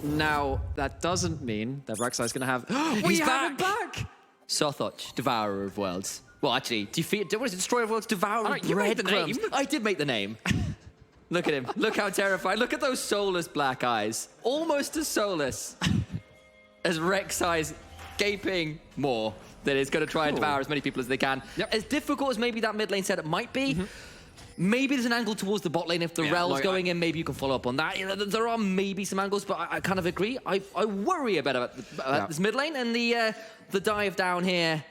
Now, that doesn't mean that Rek'Sai is going to have... He's have him back! Sothoch, Devourer of Worlds. Well, actually, what is it? Destroyer of Worlds, Devourer of You made the Breadcrumbs. name. I did make the name. Look at him. Look how terrified. Look at those soulless black eyes. Almost as soulless as Rek'Sai's gaping maw that is going to try and devour as many people as they can. Yep. As difficult as maybe that mid lane setup might be, maybe there's an angle towards the bot lane if the Rel's going in. Maybe you can follow up on that. You know, there are maybe some angles, but I kind of agree. I worry about this mid lane and the dive down here.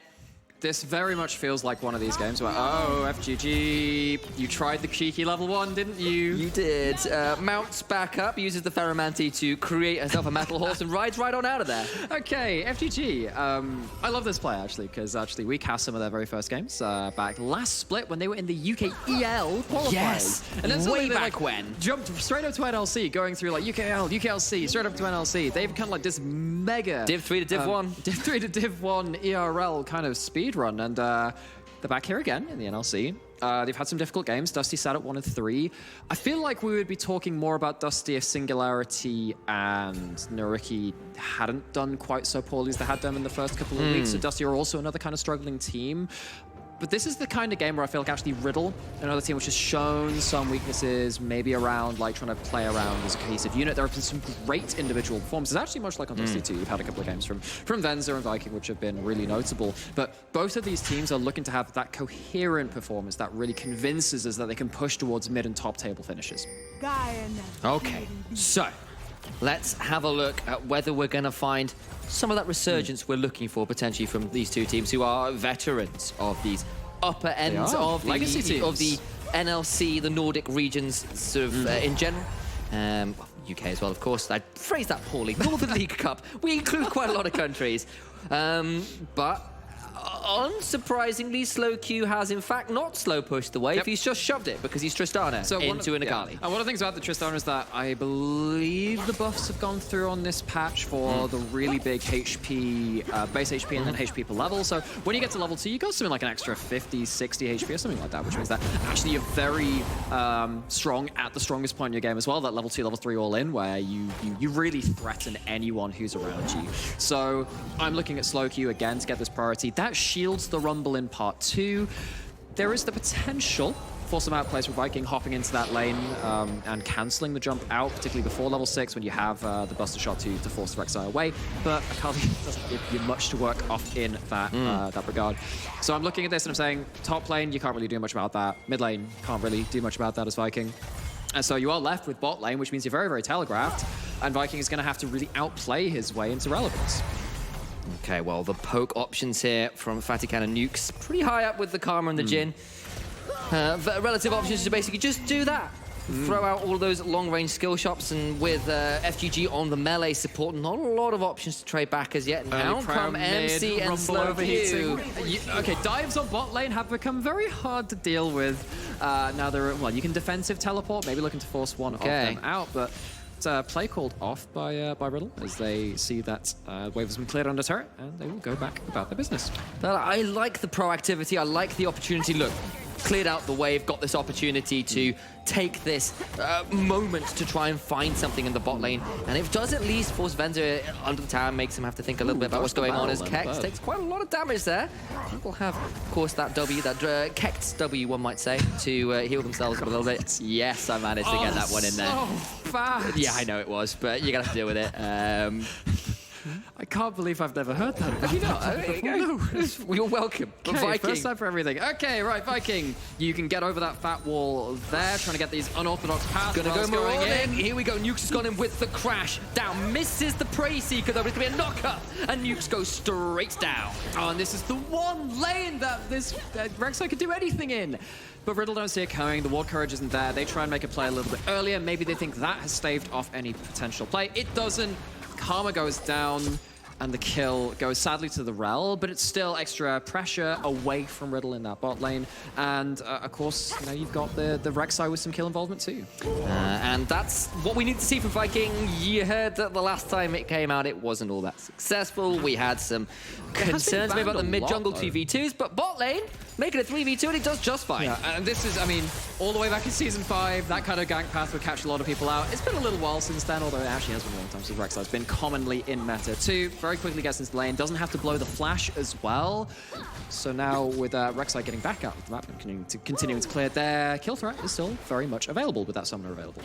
This very much feels like one of these games where, oh, FGG, you tried the cheeky level 1, didn't you? You did. Mounts back up, uses the Ferromancy to create herself a metal horse and rides right on out of there. Okay, FGG. I love this play, actually, because actually we cast some of their very first games back last split when they were in the UKEL qualifiers. Yes, and then way back like, when. Jumped straight up to NLC, going through like UKL, UKLC, straight up to NLC. They've kind of like this mega... Div 3 to Div 1. Div 3 to Div 1 ERL kind of speed run, and they're back here again in the NLC. They've had some difficult games. Dusty sat at 1 and 3. I feel like we would be talking more about Dusty if Singularity and Nariki hadn't done quite so poorly as they had done in the first couple of weeks. So Dusty are also another kind of struggling team. But this is the kind of game where I feel like actually Riddle, another team which has shown some weaknesses, maybe around like trying to play around as a cohesive unit. There have been some great individual performances, actually much like on Dusty 2. You've had a couple of games from Venza and Viking, which have been really notable. But both of these teams are looking to have that coherent performance that really convinces us that they can push towards mid and top table finishes. Okay, so let's have a look at whether we're going to find some of that resurgence we're looking for potentially from these two teams who are veterans of these upper ends of legacy teams. Of the NLC, the Nordic regions sort of in general. UK as well, of course. I phrased that poorly. Northern League Cup. We include quite a lot of countries. But unsurprisingly, Slow Q has in fact not slow pushed the wave. He's just shoved it because he's Tristana into an Akali. And one of the things about the Tristana is that I believe the buffs have gone through on this patch for the really big HP, base HP and then HP per level. So when you get to level 2, you got something like an extra 50, 60 HP or something like that, which means that actually you're very strong at the strongest point in your game as well, that level 2, level 3 all in, where you really threaten anyone who's around you. So I'm looking at Slow Q again to get this priority. That shields the Rumble in part 2. There is the potential for some outplays for Viking hopping into that lane and cancelling the jump out, particularly before level 6 when you have the Buster Shot to force the Rek'Sai away. But Akali doesn't give you much to work off in that, that regard. So I'm looking at this and I'm saying, top lane, you can't really do much about that. Mid lane, can't really do much about that as Viking. And so you are left with bot lane, which means you're very, very telegraphed. And Viking is going to have to really outplay his way into relevance. Okay, well, the poke options here from Fatikan and Nukes pretty high up with the Karma and the Jhin. Relative options to basically just do that. Throw out all of those long-range skill shots, and with FGG on the melee support, not a lot of options to trade back as yet. Now come MC and Slow Q. Okay, dives on bot lane have become very hard to deal with. Now they're, well, you can defensive teleport, maybe looking to force one of them out, but it's a play called off by Riddle as they see that wave has been cleared under turret, and they will go back about their business. I like the proactivity, I like the opportunity. Look, cleared out the wave, got this opportunity to take this moment to try and find something in the bot lane. And it does at least force Venza under the tower, makes him have to think a little bit about what's going on as Kex takes quite a lot of damage there. People have, of course, that W, that Kex W, one might say, to heal themselves a little bit. Yes, I managed to get that one in there. So fast. Yeah, I know it was, but you're going to have to deal with it. I can't believe I've never heard that. Have you not? No. You're welcome. Okay, Viking. first time for everything. Okay, right, Viking. You can get over that fat wall there, trying to get these unorthodox paths. Gonna go marauding. Here we go. Nukes has gone in with the crash. Down. Misses the Prey Seeker, though. It's going to be a knock-up. And Nukes goes straight down. Oh, and this is the one lane that this Rek'Sai could do anything in. But Riddle don't see it coming. The Ward Courage isn't there. They try and make a play a little bit earlier. Maybe they think that has staved off any potential play. It doesn't. Karma goes down, and the kill goes sadly to the Rel, but it's still extra pressure away from Riddle in that bot lane. And of course, you know, you've got the Rek'Sai with some kill involvement too. And that's what we need to see from Viking. You heard that the last time it came out, it wasn't all that successful. We had some concerns maybe about the mid-jungle 2v2s, but bot lane, make it a 3v2, and it does just fine. Yeah, and this is, I mean, all the way back in Season 5, that kind of gank path would catch a lot of people out. It's been a little while since then, although it actually has been a long time since Rek'Sai's been commonly in meta too. Very quickly gets into the lane, doesn't have to blow the flash as well. So now with Rek'Sai getting back out of the map and continuing to clear, their kill threat is still very much available with that summoner available.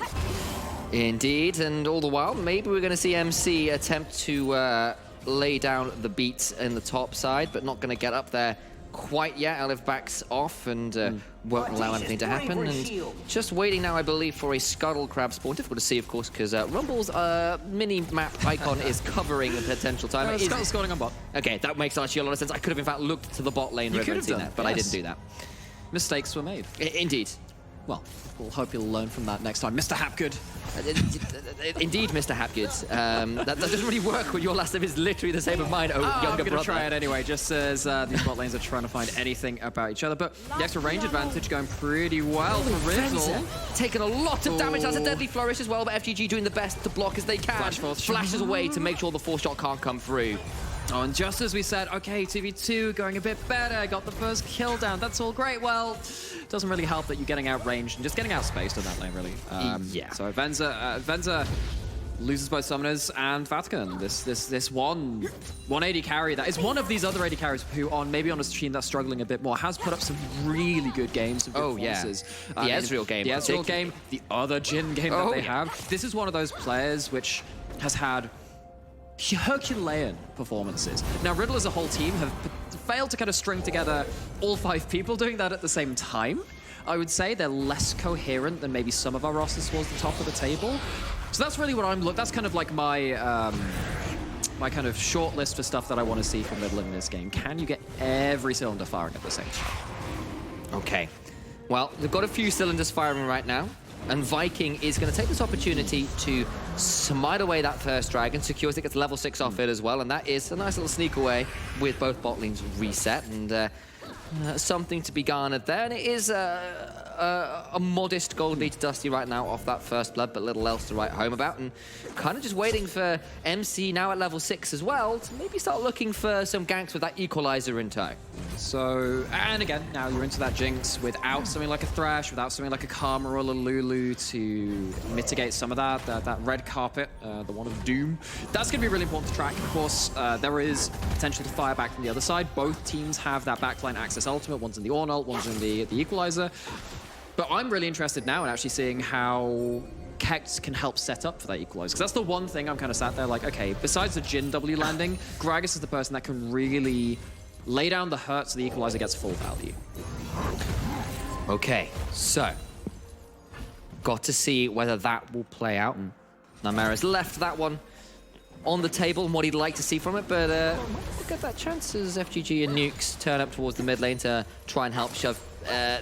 Indeed, and all the while, maybe we're going to see MC attempt to lay down the beats in the top side, but not going to get up there quite yet. Olive backs off and won't allow anything to happen. And just waiting now, I believe, for a Scuttle Crab spawn. Difficult to see, of course, because Rumble's mini-map icon is covering the potential time. No, Scuttle's scoring on bot. Okay, that makes actually a lot of sense. I could have, in fact, looked to the bot lane You could have seen done that, but yes. I didn't do that. Mistakes were made. Indeed. Well, we'll hope you'll learn from that next time. Mr. Hapgood. Indeed, Mr. Hapgood. That doesn't really work when your last name is literally the same as mine, younger I'm brother. gonna try it anyway, just as these bot lanes are trying to find anything about each other. But the extra range advantage going pretty well for Riddle. Taking a lot of damage. That's a deadly flourish as well, but FGG doing the best to block as they can. Flash force. Flashes away to make sure the force shot can't come through. Oh, and just as we said, okay, 2v2 going a bit better, got the first kill down, that's all great. Well, doesn't really help that you're getting outranged and just getting outspaced in that lane, really. Yeah. So Venza loses both summoners, and Vatican, this 180 carry that is one of these other 80 carries who, maybe on a team that's struggling a bit more, has put up some really good games, some good performances. The Ezreal game. The Ezreal game, the other Jhin game that they have. This is one of those players which has had Herculean performances. Now, Riddle as a whole team have failed to kind of string together all 5 people doing that at the same time. I would say they're less coherent than maybe some of our rosters towards the top of the table. So that's really what I'm looking. That's kind of like my my kind of short list for stuff that I want to see from Riddle in this game. Can you get every cylinder firing at the same time? Okay. Well, they've got a few cylinders firing right now, and Viking is going to take this opportunity to smite away that first dragon, secures it, gets level 6 off it as well, and that is a nice little sneak away with both bot lanes reset, and something to be garnered there. And it is a modest gold lead to Dusty right now off that first blood, but little else to write home about, and kind of just waiting for MC now at level 6 as well to maybe start looking for some ganks with that equalizer in tow. So, and again, now you're into that Jinx without something like a Thresh, without something like a Karma or a Lulu to mitigate some of that red carpet, the one of Doom. That's going to be really important to track. Of course, there is potential to fire back from the other side. Both teams have that backline access ultimate. One's in the Ornult, one's in the Equalizer. But I'm really interested now in actually seeing how Kex can help set up for that Equalizer. Because that's the one thing I'm kind of sat there like, okay, besides the Jhin W landing, Gragas is the person that can really lay down the hurt so the Equalizer gets full value. Okay, so got to see whether that will play out. Namera's left that one on the table and what he'd like to see from it, but might get that chance as FGG and Nukes turn up towards the mid lane to try and help shove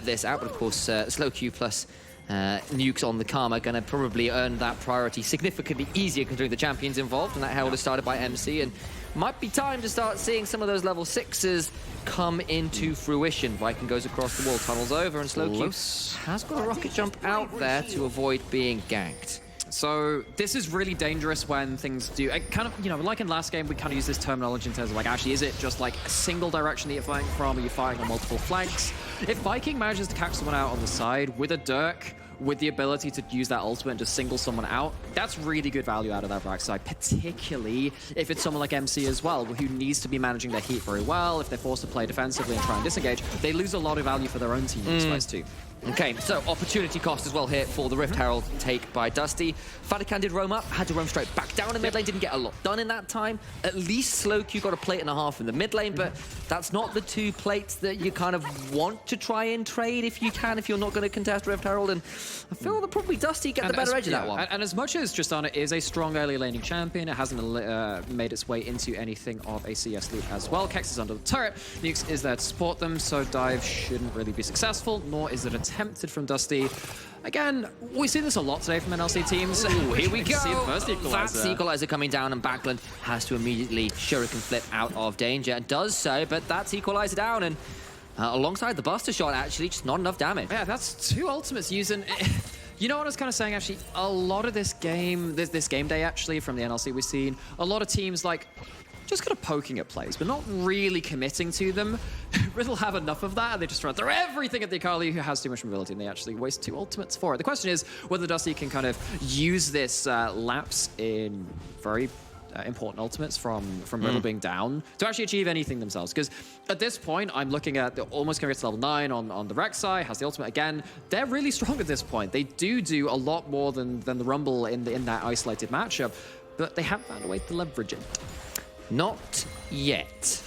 this out. But of course, slow Q plus Nukes on the Karma gonna probably earn that priority significantly easier considering the champions involved, and that herald is started by MC, and might be time to start seeing some of those level 6s come into fruition. Viking goes across the wall, tunnels over, and slow Q has got a rocket jump out there to avoid being ganked. So this is really dangerous when things do, kind of, you know, like in last game, we kind of use this terminology in terms of like, actually, is it just like a single direction that you're fighting from, or you're fighting on multiple flanks? If Viking manages to catch someone out on the side with a Dirk, with the ability to use that ultimate and just single someone out, that's really good value out of that backside, particularly if it's someone like MC as well, who needs to be managing their heat very well. If they're forced to play defensively and try and disengage, they lose a lot of value for their own team in this phase too. Okay, so opportunity cost as well here for the Rift Herald take by Dusty. Vatican did roam up, had to roam straight back down in mid lane, didn't get a lot done in that time. At least Slow Q got a plate and a half in the mid lane, but that's not the 2 plates that you kind of want to try and trade if you can, if you're not going to contest Rift Herald, and I feel that probably Dusty get the better edge of that one. And as much as Tristana is a strong early laning champion, it hasn't made its way into anything of a CS loop as well. Kex is under the turret, Nukes is there to support them, so dive shouldn't really be successful, nor is it attempted from Dusty. Again, we see this a lot today from NLC teams. Ooh, here we go. See the first equalizer. That's equalizer coming down, and Backlund has to immediately Shuriken flip out of danger, and does so, but that's equalizer down, and alongside the Buster shot, actually, just not enough damage. Yeah, that's 2 ultimates using... You know what I was kind of saying, actually? A lot of this game, this game day, actually, from the NLC we've seen, a lot of teams, like, just kind of poking at plays, but not really committing to them. Riddle have enough of that, and they just try to throw everything at the Akali, who has too much mobility, and they actually waste 2 ultimates for it. The question is whether Dusty can kind of use this lapse in very important ultimates from Riddle being down to actually achieve anything themselves. Because at this point, I'm looking at they're almost going to get to level 9 on the Rex side, has the ultimate again. They're really strong at this point. They do a lot more than the Rumble in that isolated matchup, but they haven't found a way to leverage it. Not yet.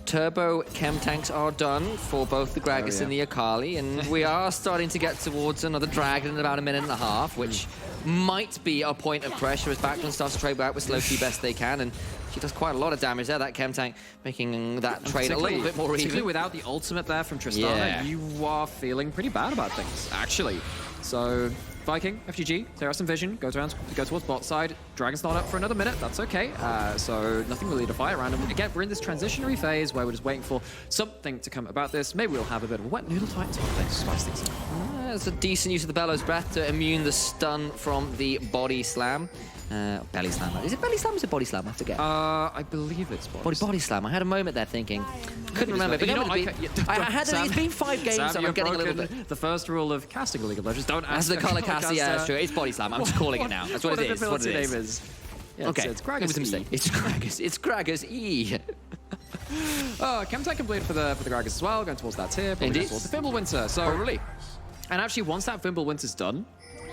Turbo chem tanks are done for both the Gragas and the Akali, and we are starting to get towards another dragon in about a minute and a half, which might be a point of pressure as Backlund starts to trade back with Slowkey best they can, and she does quite a lot of damage there, that chem tank, making that trade a little bit more even. Particularly without the ultimate there from Tristana, you are feeling pretty bad about things, actually. So Viking, FGG, clear out some vision, go towards bot side. Dragon's not up for another minute, that's okay. So nothing really to fight around. And again, we're in this transitionary phase where we're just waiting for something to come about this. Maybe we'll have a bit of a wet noodle fight to spice things up. It's a decent use of the Bellows Breath to immune the stun from the body slam. Belly slam. Is it belly slam or is it body slam? I have to get. I believe it's body slam. I had a moment there thinking. Couldn't remember. But I had Sam, it's been 5 games, Sam, so I'm getting a little bit. The first rule of casting League of Legends, don't ask. As the color caster, yeah, that's true. It's body slam. I'm just calling it now. That's what it is. What the name is. Yeah, okay, it's Gragas. It was a mistake. It's Gragas. It's Gragas E. Chemtech complete for the Gragas as well, going towards that tier. Indeed. Towards the Fimbulwinter. So really. And actually, once that Fimbulwinter's done,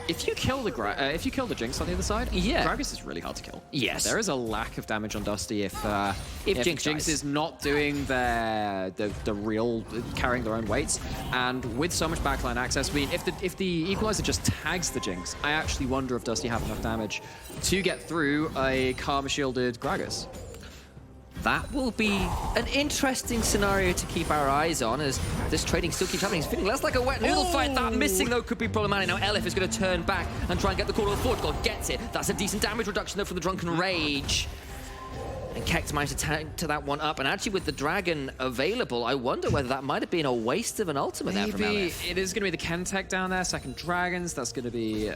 if you kill the Jinx on the other side, Gragas is really hard to kill. Yes. There is a lack of damage on Dusty if Jinx is not doing the real carrying their own weights, and with so much backline access. I mean, if the Equalizer just tags the Jinx, I actually wonder if Dusty have enough damage to get through a Karma shielded Gragas. That will be an interesting scenario to keep our eyes on as this trading still keeps happening. It's feeling less like a wet noodle fight. That missing, though, could be problematic. Now, Elif is going to turn back and try and get the corner of the Forge God. Gets it. That's a decent damage reduction, though, from the Drunken Rage. And Keck managed to tank to that one up. And actually, with the Dragon available, I wonder whether that might have been a waste of an ultimate there from Elif. It is going to be the Chemtech down there, second Dragons. That's going to be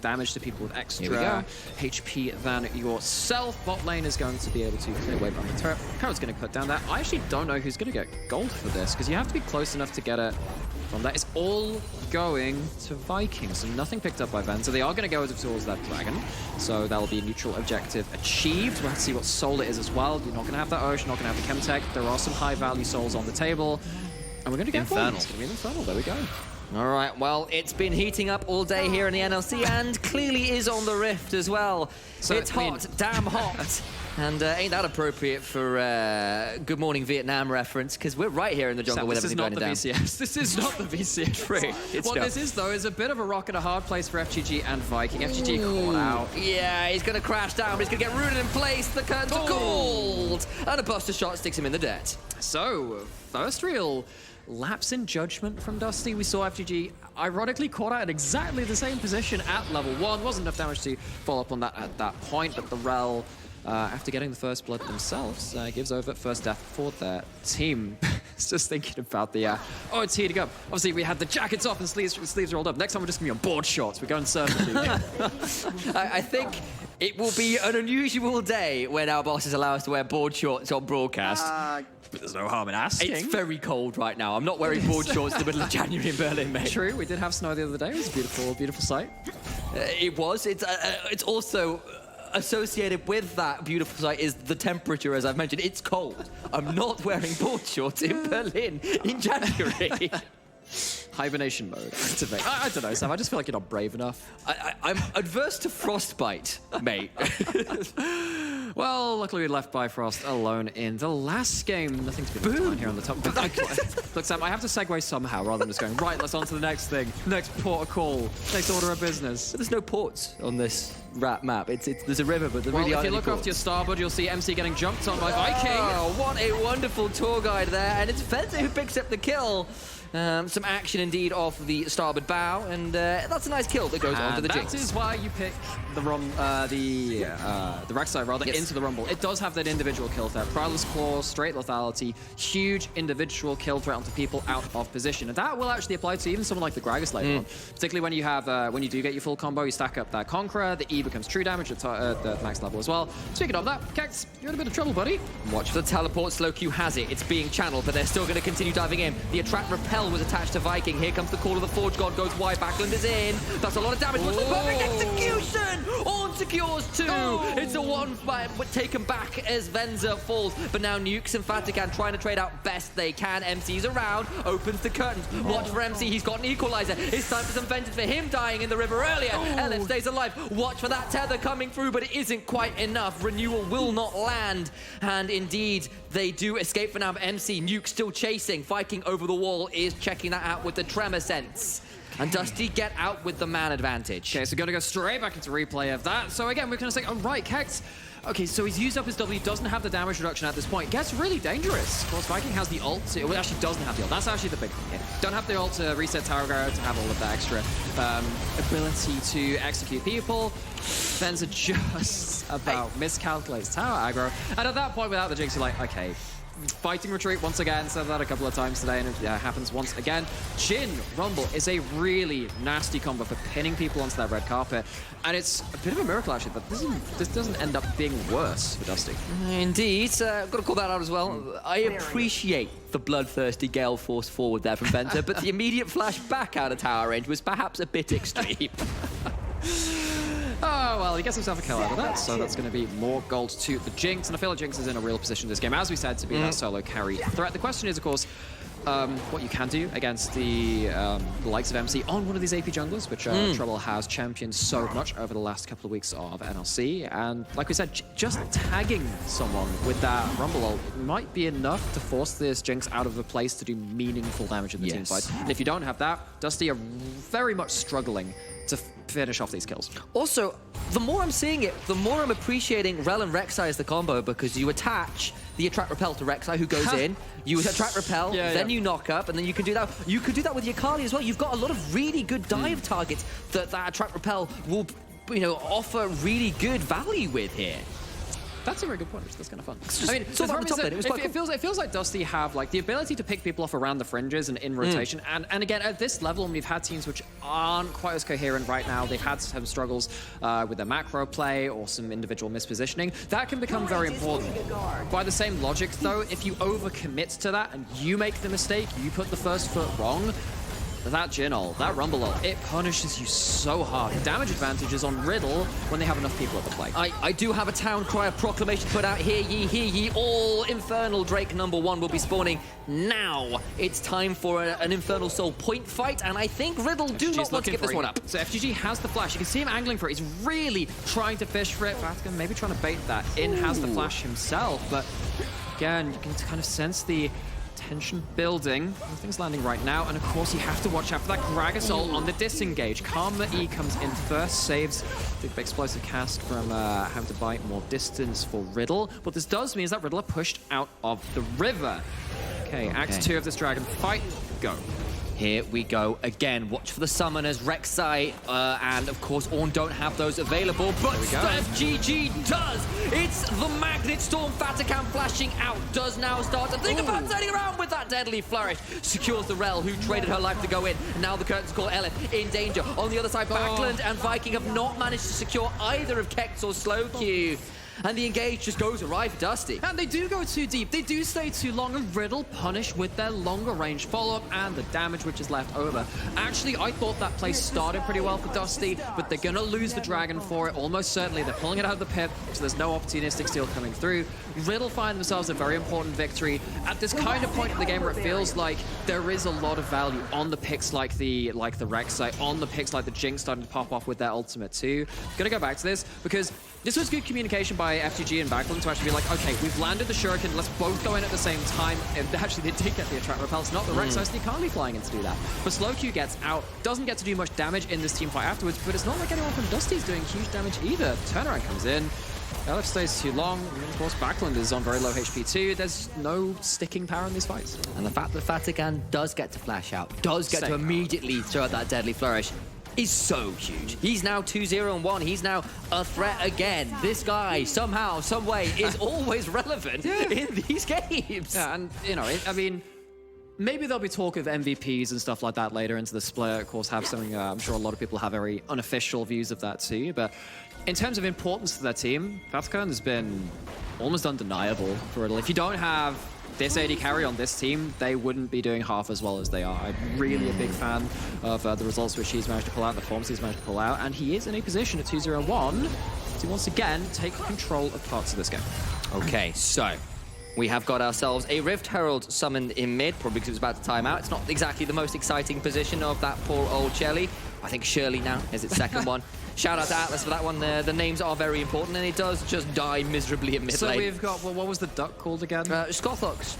damage to people with extra HP than yourself. Bot lane is going to be able to clear away from the turret. Carrot's going to cut down there. I actually don't know who's going to get gold for this, because you have to be close enough to get it from that. It's all going to Vikings, so nothing picked up by Ven. So they are going to go towards that Dragon. So that'll be a neutral objective achieved. We'll have to see what soul it is as well. You're not going to have that Ocean, not going to have the Chemtech. There are some high-value souls on the table. And we're going to get Infernal. It's going to be an Infernal. There we go. All right, well, it's been heating up all day here in the NLC and clearly is on the Rift as well. So it's hot, damn hot. And ain't that appropriate for Good Morning Vietnam reference, because we're right here in the jungle with everything burning down. This is not the VCS. True. What this is, though, is a bit of a rock and a hard place for FGG and Viking. FGG caught out. Yeah, he's going to crash down, but he's going to get rooted in place. The curtains are cold. And a buster shot sticks him in the dirt. So, first real lapse in judgment from Dusty. We saw FGG ironically caught out at exactly the same position at level 1. Wasn't enough damage to follow up on that at that point, but the Rel, after getting the first blood themselves, gives over first death for their team. Just thinking about the, it's heating up. Obviously, we had the jackets off and sleeves rolled up. Next time, we're just going to be on board shorts. We're going surfing. I think it will be an unusual day when our bosses allow us to wear board shorts on broadcast. But there's no harm in asking. It's very cold right now. I'm not wearing board shorts in the middle of January in Berlin, mate. True, we did have snow the other day. It was a beautiful, beautiful sight. It was. It's also associated with that beautiful sight is the temperature, as I've mentioned. It's cold. I'm not wearing board shorts in Berlin in January. Hibernation mode. I don't know, Sam. I just feel like you're not brave enough. I'm adverse to frostbite, mate. Well, luckily we left Bifrost alone in the last game. Nothing to be left behind here on the top. Look, Sam, I have to segue somehow rather than just going, right, let's on to the next thing. Next port of call. Next order of business. But there's no ports on this map. There's a river, but there really aren't if you look off to your starboard, you'll see MC getting jumped on by Viking. Oh, what a wonderful tour guide there. And it's Fencer who picks up the kill. Some action indeed off the starboard bow, and that's a nice kill that goes onto the Jinx. That is why you pick the Rek'Sai rather into the Rumble. It does have that individual kill threat. Prowler's Claw, straight lethality, huge individual kill threat onto people out of position. And that will actually apply to even someone like the Gragas later on. Particularly when you have when you do get your full combo, you stack up that Conqueror, the E becomes true damage at the max level as well. Speaking of that, Kex, you're in a bit of trouble, buddy. Watch the teleport. Slowq has it. It's being channeled, but they're still going to continue diving in. The Attract Repel was attached to Viking. Here comes the call of the Forge God. Goes wide. Backland is in. That's a lot of damage. What's the perfect execution? On secures two. It's a one taken back as Venza falls. But now Nukes and Fatican trying to trade out best they can. MC's around. Opens the curtains. Watch for MC. He's got an equalizer. It's time for some vengeance for him dying in the river earlier. Ellen stays alive. Watch for that tether coming through, but it isn't quite enough. Renewal will not land. And indeed, they do escape for now. MC, Nuke still chasing. Viking over the wall is checking that out with the Tremor Sense. And Dusty get out with the man advantage. Okay, so going to go straight back into replay of that. So again, we're going to say, oh, right, Kex. Okay, so he's used up his W, doesn't have the damage reduction at this point. Gets really dangerous. Of course, Viking has the ult. Well, actually doesn't have the ult. That's actually the big thing here. Don't have the ult to reset Tower Guard, to have all of that extra ability to execute people. Venza just about miscalculates tower aggro. And at that point, without the Jinx, you're like, okay, fighting retreat once again. Said that a couple of times today, and it happens once again. Jhin Rumble is a really nasty combo for pinning people onto that red carpet, and it's a bit of a miracle actually that this doesn't end up being worse for Dusty. Indeed, I've got to call that out as well. I appreciate the bloodthirsty gale force forward there from Venter, but the immediate flash back out of tower range was perhaps a bit extreme. Oh, well, he gets himself a kill out of that, so that's going to be more gold to the Jinx, and I feel like Jinx is in a real position this game, as we said, to be that solo carry threat. The question is, of course, what you can do against the likes of MC on one of these AP junglers, which Trouble has championed so much over the last couple of weeks of NLC. And like we said, just tagging someone with that Rumble ult might be enough to force this Jinx out of a place to do meaningful damage in the team fight. And if you don't have that, Dusty are very much struggling to finish off these kills. Also, the more I'm seeing it, the more I'm appreciating Rel and Rek'Sai as the combo, because you attach the Attract Repel to Rek'Sai, who goes in, you Attract Repel, then you knock up, and then you can do that. You could do that with your Kali as well. You've got a lot of really good dive targets that Attract Repel will, offer really good value with here. That's a very good point. That's kind of fun. I mean, it feels like Dusty have like the ability to pick people off around the fringes and in rotation. And again, at this level, when we've had teams which aren't quite as coherent right now, they've had some struggles with their macro play or some individual mispositioning. That can become very important. By the same logic, though, if you overcommit to that and you make the mistake, you put the first foot wrong, that Jhin ult, that Rumble ult, it punishes you so hard. The damage advantage is on Riddle when they have enough people at the plate. I do have a town crier proclamation put out. Hear ye, all Infernal Drake #1 will be spawning now. It's time for an Infernal Soul point fight, and I think Riddle do not want to give this one up. So FGG has the flash. You can see him angling for it. He's really trying to fish for it. Vatican maybe trying to bait that. In has the flash himself, but again, you can kind of sense the tension building. Nothing's landing right now, and of course you have to watch out for that Gragas ult on the disengage. Karma E comes in first, saves the explosive cast from having to buy more distance for Riddle. What this does mean is that Riddle are pushed out of the river. Okay, Act 2 of this dragon fight, go. Here we go again. Watch for the summoners, Rek'Sai, and of course Ornn don't have those available, but FGG does! It's the Magnet Storm. Fatican flashing out, does now start to think about turning around with that deadly flourish. Secures the Rel, who traded her life to go in. Now the curtains call Ellen in danger. On the other side, Backland and Viking have not managed to secure either of Kex or Slowq. And the engage just goes awry for Dusty. And they do go too deep. They do stay too long, and Riddle punish with their longer range follow-up and the damage which is left over. Actually, I thought that play started pretty well for Dusty, but they're going to lose the dragon for it, almost certainly. They're pulling it out of the pit, so there's no opportunistic steal coming through. Riddle find themselves a very important victory at this kind of point in the game where it feels like there is a lot of value on the picks like the Rek'Sai, on the picks like the Jinx starting to pop off with their ultimate too. Gonna go back to this because this was good communication by FGG and Backland to actually be like, okay, we've landed the Shuriken, let's both go in at the same time. And actually, they did get the Attract Repel. It's not the Rek'Sai, so they can't be flying in to do that. But Slowq gets out, doesn't get to do much damage in this team fight afterwards, but it's not like anyone from Dusty's doing huge damage either. Turnaround comes in. LF stays too long. And of course, Backland is on very low HP too. There's no sticking power in these fights. And the fact that Fatigan does get to flash out, does get to immediately throw out that deadly flourish, is so huge. He's now 2-0-1. He's now a threat again. This guy, somehow, some way, is always relevant in these games. Yeah, and, you know, I mean, maybe there'll be talk of MVPs and stuff like that later into the split. Of course, have something, I'm sure a lot of people have very unofficial views of that too. But in terms of importance to their team, Fatigan has been almost undeniable for Riddle. If you don't have this AD carry on this team, they wouldn't be doing half as well as they are. I'm really a big fan of the results which he's managed to pull out, the forms he's managed to pull out, and he is in a position at 2-0-1 to once again take control of parts of this game. Okay, so we have got ourselves a Rift Herald summoned in mid, probably because it was about to time out. It's not exactly the most exciting position of that poor old Shelly. I think Shirley now is its second one. Shout out to Atlas for that one. The names are very important, and it does just die miserably in mid lane. So we've got, well, what was the duck called again? Skothox,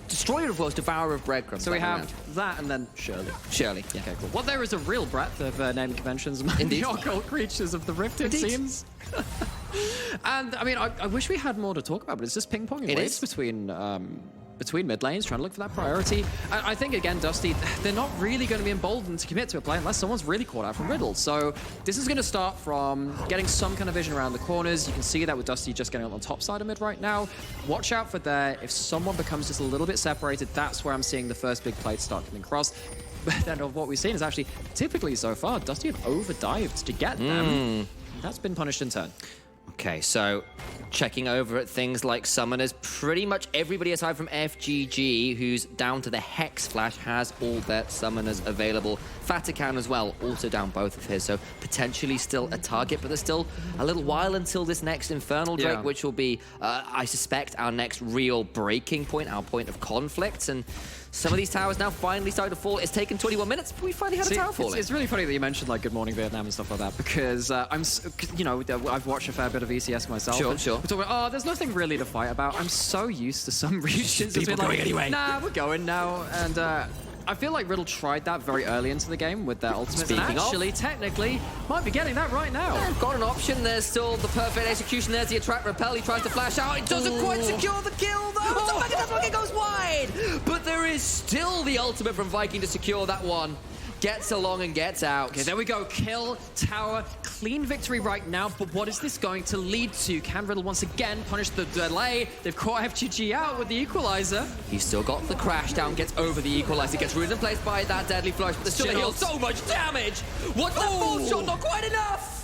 Destroyer of Worlds, Devourer of Breadcrumbs. So we have that and then Shirley. Shirley, yeah. Okay, cool. Well, there is a real breadth of naming conventions among the occult creatures of the Rift, it seems. And, I mean, I wish we had more to talk about, but it's just ping-ponging waves between mid lanes, trying to look for that priority. I think, again, Dusty, they're not really going to be emboldened to commit to a play unless someone's really caught out from Riddle. So this is going to start from getting some kind of vision around the corners. You can see that with Dusty just getting on the top side of mid right now. Watch out for there. If someone becomes just a little bit separated, that's where I'm seeing the first big plates start coming across. But then of what we've seen is actually, typically so far, Dusty have overdived to get them. That's been punished in turn. Okay, so checking over at things like summoners, pretty much everybody aside from FGG, who's down to the Hex Flash, has all their summoners available. Fatigan as well, also down both of his, so potentially still a target, but there's still a little while until this next Infernal Drake, which will be, I suspect, our next real breaking point, our point of conflict, and some of these towers now finally starting to fall. It's taken 21 minutes, but we finally had a tower falling. It's really funny that you mentioned like Good Morning Vietnam and stuff like that, because you know, I've watched a fair bit of ECS myself. Sure. We're talking about, there's nothing really to fight about. I'm so used to some regions. People going anyway. Nah, we're going now. And I feel like Riddle tried that very early into the game with their ultimates. And actually, technically, might be getting that right now. Yeah, got an option. There's still the perfect execution. There's the attract repel. He tries to flash out. It doesn't quite secure the kill, though. Oh. The Megadeth goes wide. But there is still the ultimate from Viking to secure that one. Gets along and gets out. Okay, there we go. Kill, tower, clean victory right now. But what is this going to lead to? Can Riddle once again punish the delay? They've caught FGG out with the equalizer. He's still got the crash down, gets over the equalizer, gets rooted in place by that deadly flush, but there's still a heal. So much damage! What's that fourth shot? Not quite enough!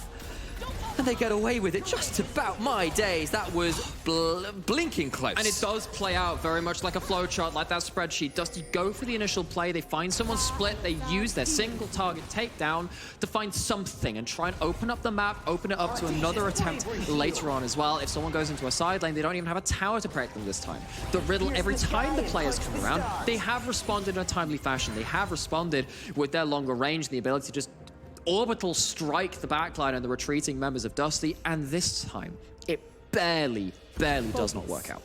And they get away with it just about. My days, that was blinking close. And it does play out very much like a flowchart, like that spreadsheet. Dusty go for the initial play, they find someone split, they use their single target takedown to find something and try and open up the map, open it up to another attempt later on as well. If someone goes into a side lane, they don't even have a tower to protect them this time. The Riddle, every time the players come around, they have responded in a timely fashion. They have responded with their longer range, the ability to just orbital strike the backline and the retreating members of Dusty, and this time it barely does not work out.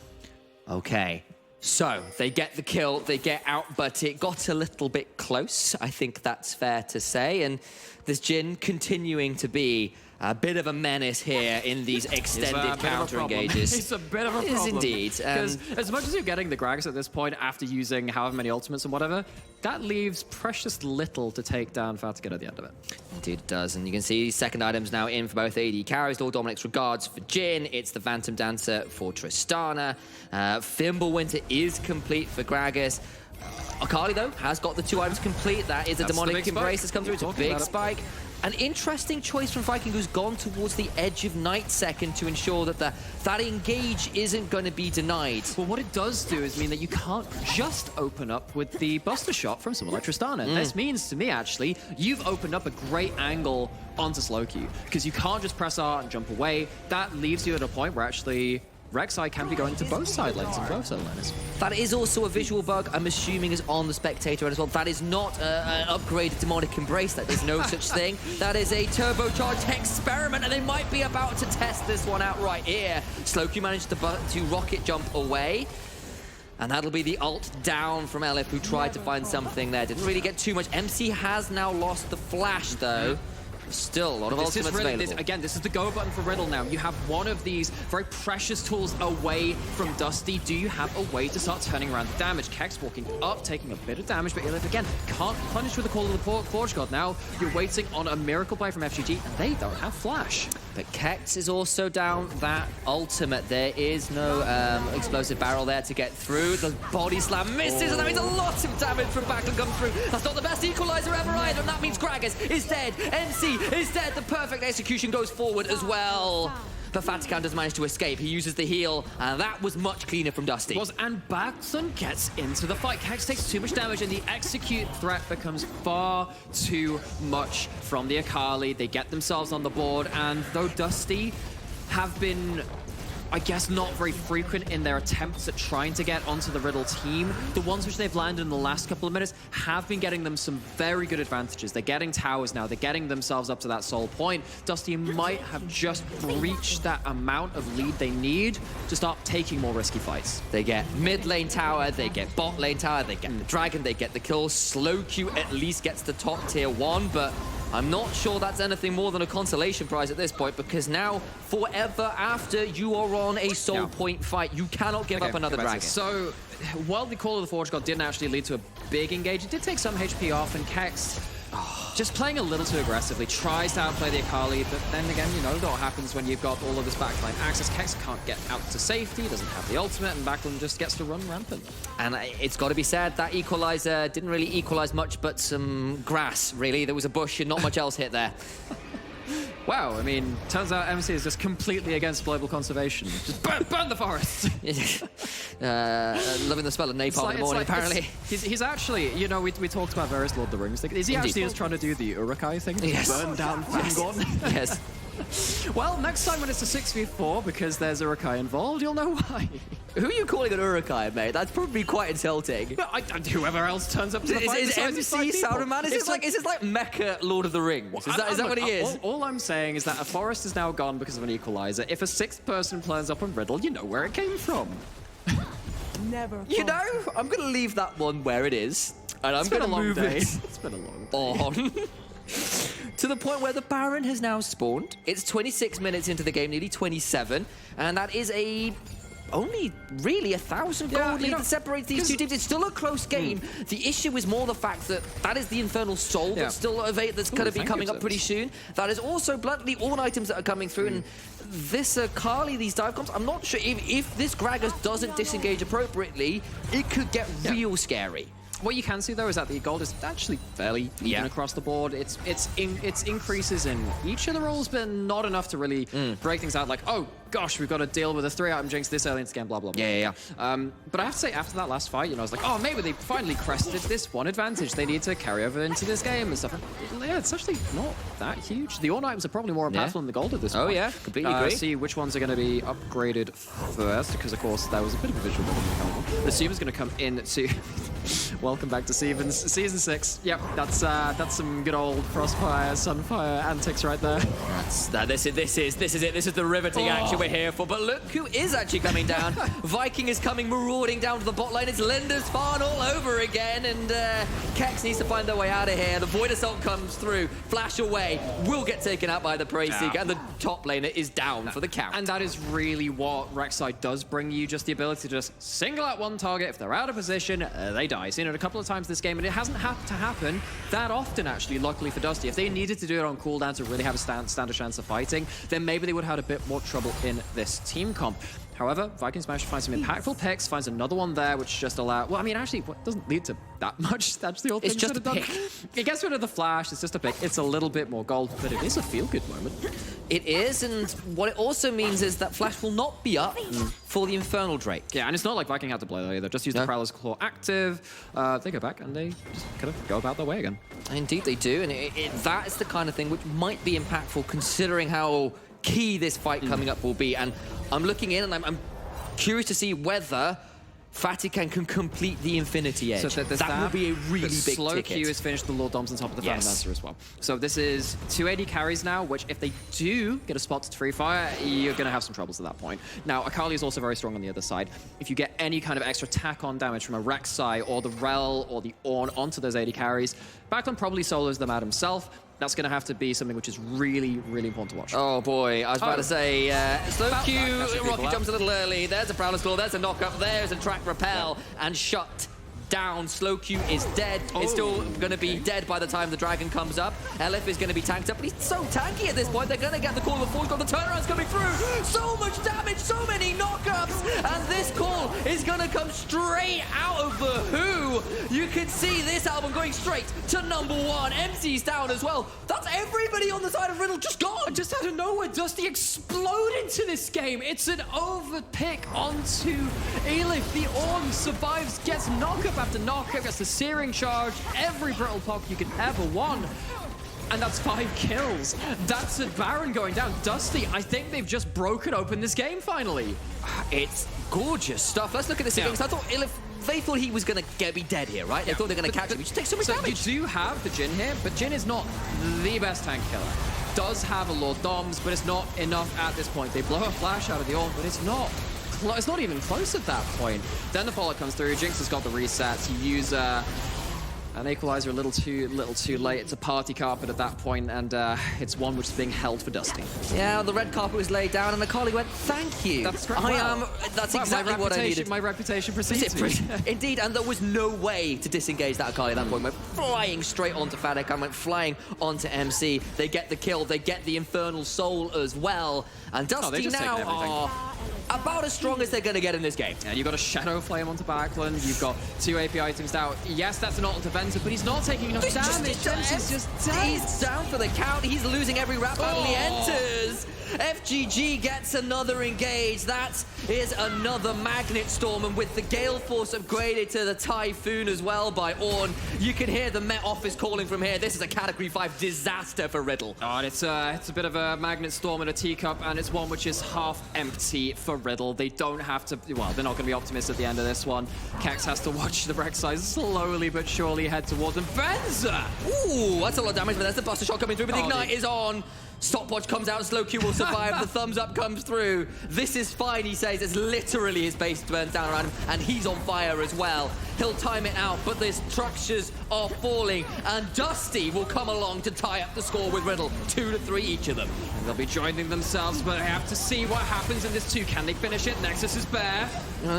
Okay, so they get the kill, they get out, but it got a little bit close. I think that's fair to say, and this Jhin continuing to be a bit of a menace here in these extended counter engages. It's a bit of a problem. It is indeed. Because as much as you're getting the Gragas at this point after using however many ultimates and whatever, that leaves precious little to take down Fatigan at the end of it. Indeed it does, and you can see second items now in for both AD carries. All Dominic's regards for Jhin. It's the Phantom Dancer for Tristana. Fimbulwinter is complete for Gragas. Akali, though, has got the 2 items complete. That's a demonic embrace that's come through. It's a big spike. An interesting choice from Viking, who's gone towards the edge of Night second to ensure that that engage isn't going to be denied. Well, what it does do is mean that you can't just open up with the Buster Shot from someone like Tristana. This means, to me, actually, you've opened up a great angle onto Slowq, because you can't just press R and jump away. That leaves you at a point where actually Rek'Sai can be going to both side lanes and both side lanes. That is also a visual bug, I'm assuming, is on the Spectator as well. That is not an upgraded Demonic Embrace. That is no such thing. That is a turbocharged experiment, and they might be about to test this one out right here. Slowq managed to rocket jump away. And that'll be the ult down from Elif, who tried to find something there. Didn't really get too much. MC has now lost the flash, though. Still a lot of This is ultimates really, available. again, this is the go button for Riddle now. You have one of these very precious tools away from Dusty. Do you have a way to start turning around the damage? Kex walking up, taking a bit of damage, but Ilith, again, can't punish with the Call of the Forge God. Now you're waiting on a miracle play from FGG, and they don't have Flash. But Kex is also down that ultimate. There is no explosive barrel there to get through. The body slam misses, and that means a lot of damage from Backlund comes through. That's not the best equalizer ever either, and that means Gragas is dead. NC is dead. The perfect execution goes forward as well. But Fatikan does manage to escape. He uses the heal, and that was much cleaner from Dusty. And Backlund gets into the fight. Kex takes too much damage, and the execute threat becomes far too much from the Akali. They get themselves on the board, and though Dusty have been, I guess, not very frequent in their attempts at trying to get onto the Riddle team, the ones which they've landed in the last couple of minutes have been getting them some very good advantages. They're getting towers now. They're getting themselves up to that soul point. Dusty might have just reached that amount of lead they need to start taking more risky fights. They get mid lane tower, they get bot lane tower, they get the dragon, they get the kill. Slow Q at least gets the top tier 1, but I'm not sure that's anything more than a consolation prize at this point, because now, forever after you are on a soul point fight, you cannot give up another dragon. So, while the Call of the Forge God didn't actually lead to a big engage, it did take some HP off, and Kex, just playing a little too aggressively, tries to outplay the Akali, but then again, you know what happens when you've got all of this backline access. Kex can't get out to safety, doesn't have the ultimate, and Backlund just gets to run rampant. And it's got to be said, that equalizer didn't really equalize much but some grass, really. There was a bush and not much else hit there. Wow, I mean, turns out MC is just completely against global conservation. Just burn the forest! Loving the smell of napalm in the morning, apparently. He's actually, you know, we talked about various Lord of the Rings things. Is he actually just trying to do the Uruk-hai thing? Yes. Burn down Fangorn? Yes. Well, next time when it's a 6v4, because there's Uruk-hai involved, you'll know why. Who are you calling an Uruk-hai, mate? That's probably quite insulting. Whoever else turns up to the fight. Is MC Sauron? Is this like Mecha Lord of the Rings? Is that what he is? All I'm saying is that a forest is now gone because of an equalizer. If a 6th person turns up on Riddle, you know where it came from. Never. You know, I'm going to leave that one where it is, and I'm going to move it. It's been a long day. On. To the point where the Baron has now spawned. It's 26 minutes into the game, nearly 27, and that is only really 1,000 gold lead that separates these two teams. It's still a close game. The issue is more the fact that that is the Infernal Soul that's still that's going to be coming up pretty soon. That is also bluntly all items that are coming through. And this Kali, these dive comps, I'm not sure if this Gragas doesn't disengage appropriately, it could get real scary. What you can see, though, is that the gold is actually fairly even across the board. It's increases in each of the roles, but not enough to really break things out like, oh, gosh, we've got to deal with a 3-item jinx this early into the game, blah, blah, blah. Yeah. But I have to say, after that last fight, you know, I was like, oh, maybe they finally crested this one advantage they need to carry over into this game and stuff. And yeah, it's actually not that huge. The Ornn items are probably more impactful than the gold at this point. Oh, yeah, completely agree. See which ones are going to be upgraded first, because, of course, there was a bit of a visual coming on. The Suma's going to come in to... Welcome back to Season 6. Yep, that's some good old Frostfire, Sunfire antics right there. This is it. This is the riveting action we're here for. But look who is actually coming down. Viking is coming marauding down to the bot lane. It's Linda's Farn all over again, and Kex needs to find their way out of here. The Void Assault comes through, flash away, will get taken out by the Praise Seeker, and the top laner is down for the count. And that is really what Rek'Sai does bring you, just the ability to just single out one target. If they're out of position, they die. Seen it a couple of times this game, and it hasn't had to happen that often, actually, luckily for Dusty. If they needed to do it on cooldown to really have a stand a chance of fighting, then maybe they would have had a bit more trouble in this team comp. However, Vikings managed to find some impactful picks, finds another one there, which just allows... Well, I mean, actually, it doesn't lead to that much. That's the whole thing. It's just a pick. It gets rid of the flash. It's just a pick. It's a little bit more gold, but it is a feel-good moment. It is, and what it also means is that flash will not be up for the Infernal Drake. Yeah, and it's not like Viking had to play that either. Just use the Prowler's Claw active. They go back, and they just kind of go about their way again. Indeed they do, and that is the kind of thing which might be impactful considering how key this fight coming up will be. And I'm looking in, and I'm curious to see whether Fatikan can complete the Infinity Edge. So that will be a really big slow ticket. Q is finished, the Lord Dom's on top of the Phantom Dancer as well. So this is 280 carries now, which if they do get a spot to free fire, you're going to have some troubles at that point. Now, Akali is also very strong on the other side. If you get any kind of extra tack-on damage from a Rek'Sai or the Rel or the Ornn onto those 80 carries, Backlund probably solos them out himself. That's going to have to be something which is really, really important to watch. Oh boy, I was about to say, slow About Q, that, catching Rocky people jumps a little early, there's a Prowler's Claw, there's a knock-up, there's a track repel, and shut down. Slow Q is dead. It's still going to be dead by the time the dragon comes up. LF is going to be tanked up, but he's so tanky at this point. They're going to get the call before he's got the turnarounds coming through. So much damage, so many knockups, and this call is going to come straight out of the Who. You can see this album going straight to #1. MC's down as well. That's everybody on the side of Riddle just gone. Just out of nowhere, Dusty exploded into this game. It's an overpick onto Elif. The Orn survives, gets knockup after knockup, gets the searing charge, every Brittle Pock you could ever want. And that's 5 kills. That's a Baron going down. Dusty, I think they've just broken open this game finally. It's gorgeous stuff. Let's look at this again, because I thought Elif, they thought he was going to be dead here, right? They thought they were going to catch him. He just takes so much damage. You do have the Jhin here, but Jhin is not the best tank killer. Does have a Lord Doms, but it's not enough at this point. They blow a flash out of the Orn, but it's not even close at that point. Then the follow comes through. Jinx has got the resets. You use an equalizer a little too late. It's a party carpet at that point, and it's one which is being held for Dusty. Yeah, the red carpet was laid down, and Akali went, "Thank you." That's great. That's exactly what I needed. My reputation precedes me. Indeed, and there was no way to disengage that Akali at that point. Went flying straight onto Fnatic and went flying onto MC. They get the kill. They get the Infernal Soul as well. And Dusty now are about as strong as they're going to get in this game. Yeah, you've got a Shadow Flame onto Backland. You've got 2 AP items down. Yes, that's an ult onto Venza, but he's not taking enough damage. Venza's just dead. He's down for the count. He's losing every rap battle he enters. FGG gets another engage. That is another Magnet Storm, and with the Gale Force upgraded to the Typhoon as well by Orn, you can hear the Met Office calling from here. This is a Category 5 disaster for Riddle. Oh, and it's a bit of a Magnet Storm and a teacup, and it's one which is half empty for Riddle. They don't have to, well, they're not going to be optimists at the end of this one. Kex has to watch the Rek'Sai slowly but surely head towards him. Venza! Ooh, that's a lot of damage, but there's the Buster Shot coming through, but the Ignite is on. Stopwatch comes out, Slow Q will survive, the thumbs up comes through. This is fine, he says, as literally his base burns down around him, and he's on fire as well. He'll time it out, but the structures are falling, and Dusty will come along to tie up the score with Riddle. 2-3 each of them. And they'll be joining themselves, but I have to see what happens in this 2. Can they finish it? Nexus is bare.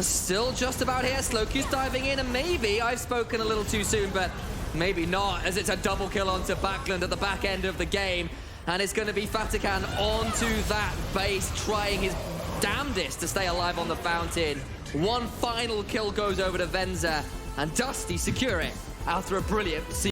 Still just about here, Slow Q's diving in, and maybe I've spoken a little too soon, but maybe not, as it's a double kill onto Backland at the back end of the game. And it's going to be Fatikan onto that base, trying his damnedest to stay alive on the fountain. One final kill goes over to Venza, and Dusty secure it after a brilliant